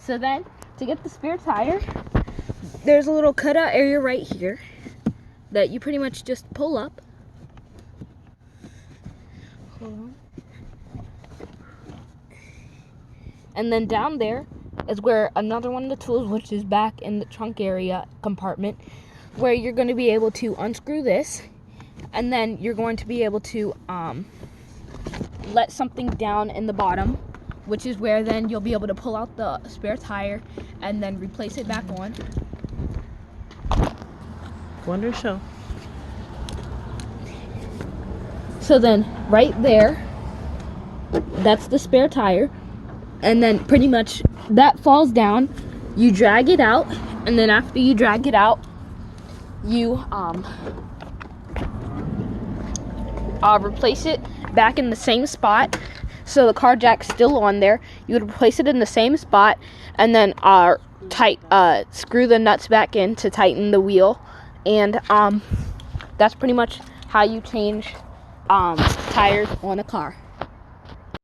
So then, to get the spare tire, there's a little cutout area right here that you pretty much just pull up. Hold on. And then down there is where another one of the tools, which is back in the trunk area compartment, where you're going to be able to unscrew this, and then you're going to be able to let something down in the bottom, which is where then you'll be able to pull out the spare tire and then replace it back on. Wonder show. So then right there, that's the spare tire, and then pretty much that falls down. You drag it out, and then after you drag it out, you replace it back in the same spot. So the car jack's still on there. You would replace it in the same spot, and then screw the nuts back in to tighten the wheel. And that's pretty much how you change tires on a car.